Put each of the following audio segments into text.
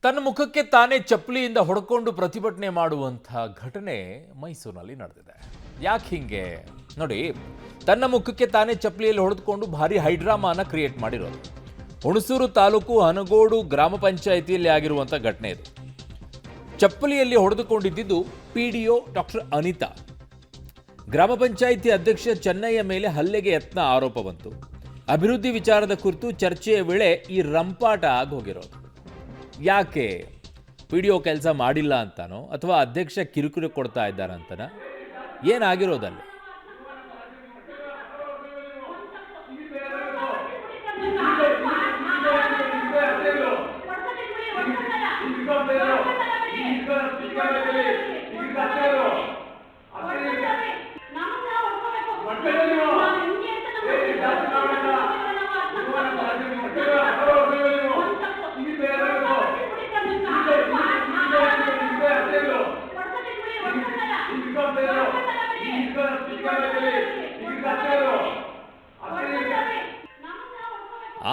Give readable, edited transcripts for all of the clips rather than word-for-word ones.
ತನ್ನ ಮುಖಕ್ಕೆ ತಾನೇ ಚಪ್ಪಲಿಯಿಂದ ಹೊಡ್ಕೊಂಡು ಪ್ರತಿಭಟನೆ ಮಾಡುವಂತಹ ಘಟನೆ ಮೈಸೂರಿನಲ್ಲಿ ನಡೆದಿದೆ. ಯಾಕೆ ಹಿಂಗೆ ನೋಡಿ, ತನ್ನ ಮುಖಕ್ಕೆ ತಾನೇ ಚಪ್ಪಲಿಯಲ್ಲಿ ಹೊಡೆದುಕೊಂಡು ಭಾರಿ ಹೈಡ್ರಾಮಾನ ಕ್ರಿಯೇಟ್ ಮಾಡಿರೋದು. ಹುಣಸೂರು ತಾಲೂಕು ಹನಗೋಡು ಗ್ರಾಮ ಪಂಚಾಯಿತಿಯಲ್ಲಿ ಆಗಿರುವಂಥ ಘಟನೆ ಇದು. ಚಪ್ಪಲಿಯಲ್ಲಿ ಹೊಡೆದುಕೊಂಡಿದ್ದು ಪಿಡಿಒ ಡಾಕ್ಟರ್ ಅನಿತಾ. ಗ್ರಾಮ ಪಂಚಾಯಿತಿ ಅಧ್ಯಕ್ಷ ಚೆನ್ನಯ್ಯ ಮೇಲೆ ಹಲ್ಲೆಗೆ ಯತ್ನ ಆರೋಪ ಬಂತು. ಅಭಿವೃದ್ಧಿ ವಿಚಾರದ ಕುರಿತು ಚರ್ಚೆಯ ವೇಳೆ ಈ ರಂಪಾಟ ಆಗೋಗಿರೋದು. ಯಾಕೆ ಪಿಡಿಒ ಕೆಲಸ ಮಾಡಿಲ್ಲ ಅಂತಾನೋ ಅಥವಾ ಅಧ್ಯಕ್ಷ ಕಿರುಕುರಿ ಕೊಡ್ತಾ ಇದ್ದಾರಂತನ, ಏನಾಗಿರೋದಲ್ಲಿ?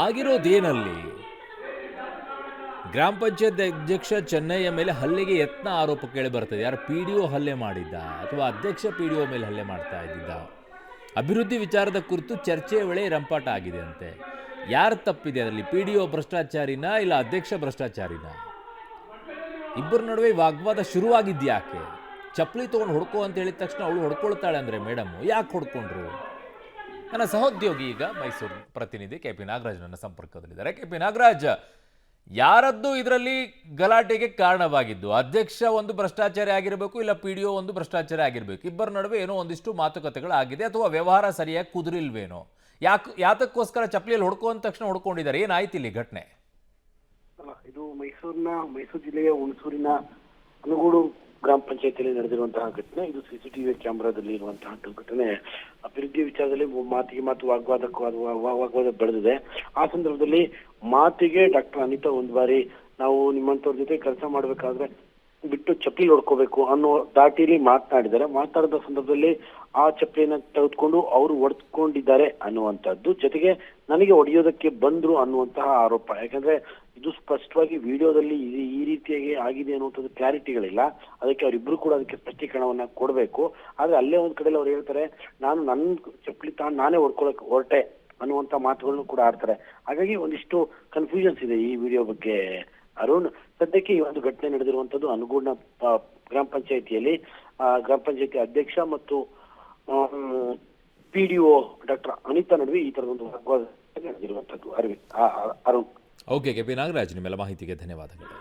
ಆಗಿರೋದೇನಲ್ಲಿ? ಗ್ರಾಮ ಪಂಚಾಯತ್ ಅಧ್ಯಕ್ಷ ಚೆನ್ನಯ್ಯ ಮೇಲೆ ಹಲ್ಲೆಗೆ ಯತ್ನ ಆರೋಪ ಕೇಳಿ ಬರ್ತದೆ. ಯಾರು ಪಿಡಿಒ ಹಲ್ಲೆ ಮಾಡಿದ್ದ ಅಥವಾ ಅಧ್ಯಕ್ಷ ಪಿಡಿಒ ಮೇಲೆ ಹಲ್ಲೆ ಮಾಡ್ತಾ ಇದ್ದಿದ್ದ? ಅಭಿವೃದ್ಧಿ ವಿಚಾರದ ಕುರಿತು ಚರ್ಚೆಯ ವೇಳೆ ರಂಪಾಟ ಆಗಿದೆ ಅಂತೆ. ಯಾರು ತಪ್ಪಿದೆ ಅದರಲ್ಲಿ? ಪಿಡಿಒ ಭ್ರಷ್ಟಾಚಾರಿನ ಇಲ್ಲ ಅಧ್ಯಕ್ಷ ಭ್ರಷ್ಟಾಚಾರಿನ? ಇಬ್ಬರ ನಡುವೆ ವಾಗ್ವಾದ ಶುರುವಾಗಿದ್ಯಾಕೆ? ಚಪ್ಪಲಿ ತೊಗೊಂಡು ಹೊಡ್ಕೋ ಅಂತ ಹೇಳಿದ ತಕ್ಷಣ ಅವಳು ಹೊಡ್ಕೊಳ್ತಾಳೆ ಅಂದರೆ ಮೇಡಮ್ ಯಾಕೆ ಹೊಡ್ಕೊಂಡ್ರು? ನನ್ನ ಸಹೋದ್ಯೋಗಿ ಈಗ ಮೈಸೂರು ಪ್ರತಿನಿಧಿ ಕೆಪಿ ನಾಗರಾಜ್ ನನ್ನ ಸಂಪರ್ಕದಲ್ಲಿದ್ದಾರೆ. ಕೆಪಿ ನಾಗರಾಜ್, ಯಾರದ್ದು ಇದರಲ್ಲಿ ಗಲಾಟೆಗೆ ಕಾರಣವಾಗಿದ್ದು? ಅಧ್ಯಕ್ಷ ಒಂದು ಭ್ರಷ್ಟಾಚಾರಿ ಆಗಿರಬೇಕು, ಇಲ್ಲ ಪಿಡಿಒ ಒಂದು ಭ್ರಷ್ಟಾಚಾರಿ ಆಗಿರಬೇಕು. ಇಬ್ಬರ ನಡುವೆ ಏನೋ ಒಂದಿಷ್ಟು ಮಾತುಕತೆಗಳಾಗಿದೆ ಅಥವಾ ವ್ಯವಹಾರ ಸರಿಯಾಗಿ ಕುದುರಿಲ್ವೇನೋ? ಯಾತಕ್ಕೋಸ್ಕರ ಚಪ್ಪಲಿಯಲ್ಲಿ ಹೊಡ್ಕೋ ಅಂದ ತಕ್ಷಣ ಹೊಡ್ಕೊಂಡಿದ್ದಾರೆ? ಏನಾಯ್ತು ಇಲ್ಲಿ ಘಟನೆ? ಇದು ಮೈಸೂರು ಜಿಲ್ಲೆಯ ಹುಣಸೂರಿನ ಹನಗೋಡು ಗ್ರಾಮ ಪಂಚಾಯತಿಯಲ್ಲಿ ನಡೆದಿರುವಂತಹ ಘಟನೆ. ಇದು ಸಿಸಿಟಿವಿ ಕ್ಯಾಮೆರಾದಲ್ಲಿ ಇರುವಂತಹ ಘಟನೆ. ಅಭಿವೃದ್ಧಿ ವಿಚಾರದಲ್ಲಿ ಮಾತಿಗೆ ಮಾತು ವಾಗ್ವಾದ ಬೆಳೆದಿದೆ. ಆ ಸಂದರ್ಭದಲ್ಲಿ ಮಾತಿಗೆ ಡಾಕ್ಟರ್ ಅನಿತಾ ಒಂದು ಬಾರಿ ನಾವು ನಿಮ್ಮಂತವ್ರ ಜೊತೆ ಕೆಲಸ ಮಾಡ್ಬೇಕಾದ್ರೆ ಬಿಟ್ಟು ಚಪ್ಪಲಿ ಹೊಡ್ಕೋಬೇಕು ಅನ್ನೋ ದಾಟಿಲಿ ಮಾತನಾಡಿದ ಸಂದರ್ಭದಲ್ಲಿ ಆ ಚಪ್ಪಲಿನ ತೆಗೆದುಕೊಂಡು ಅವರು ಹೊಡೆದುಕೊಂಡಿದ್ದಾರೆ ಅನ್ನುವಂಥದ್ದು, ಜೊತೆಗೆ ನನಗೆ ಹೊಡೆಯೋದಕ್ಕೆ ಬಂದ್ರು ಅನ್ನುವಂತಹ ಆರೋಪ. ಯಾಕಂದ್ರೆ ಇದು ಸ್ಪಷ್ಟವಾಗಿ ವಿಡಿಯೋದಲ್ಲಿ ಈ ರೀತಿಯಾಗಿ ಆಗಿದೆ ಅನ್ನುವಂಥದ್ದು ಕ್ಲಾರಿಟಿಗಳಿಲ್ಲ. ಅದಕ್ಕೆ ಅವರಿಬ್ರು ಕೂಡ ಅದಕ್ಕೆ ಸ್ಪಷ್ಟೀಕರಣವನ್ನ ಕೊಡಬೇಕು. ಆದ್ರೆ ಅಲ್ಲೇ ಒಂದ್ ಕಡೆಯಲ್ಲಿ ಅವ್ರು ಹೇಳ್ತಾರೆ, ನಾನು ನನ್ನ ಚಪ್ಪಲಿ ನಾನೇ ಹೊಡ್ಕೊಳಕ್ ಹೊರಟೆ ಅನ್ನುವಂತ ಮಾತುಗಳನ್ನು ಕೂಡ ಆಡ್ತಾರೆ. ಹಾಗಾಗಿ ಒಂದಿಷ್ಟು ಕನ್ಫ್ಯೂಷನ್ಸ್ ಇದೆ ಈ ವಿಡಿಯೋ ಬಗ್ಗೆ. ಅರುಣ್, ಸದ್ಯಕ್ಕೆ ಈ ಒಂದು ಘಟನೆ ನಡೆದಿರುವಂತದ್ದು ಹನಗೋಡಿನ ಗ್ರಾಮ ಪಂಚಾಯತಿಯಲ್ಲಿ ಗ್ರಾಮ ಪಂಚಾಯತಿ ಅಧ್ಯಕ್ಷ ಮತ್ತು ಪಿಡಿಒ ಡಾಕ್ಟರ್ ಅನಿತಾ ನಡುವೆ ಈ ತರದ ಒಂದು ವಾಗ್ವಾದ ನಡೆದಿರುವಂತದ್ದು. ಅರುಣ್. ಓಕೆ ಕೆಪಿ ನಾಗರಾಜ್, ನಿಮ್ಮೆಲ್ಲ ಮಾಹಿತಿಗೆ ಧನ್ಯವಾದಗಳು.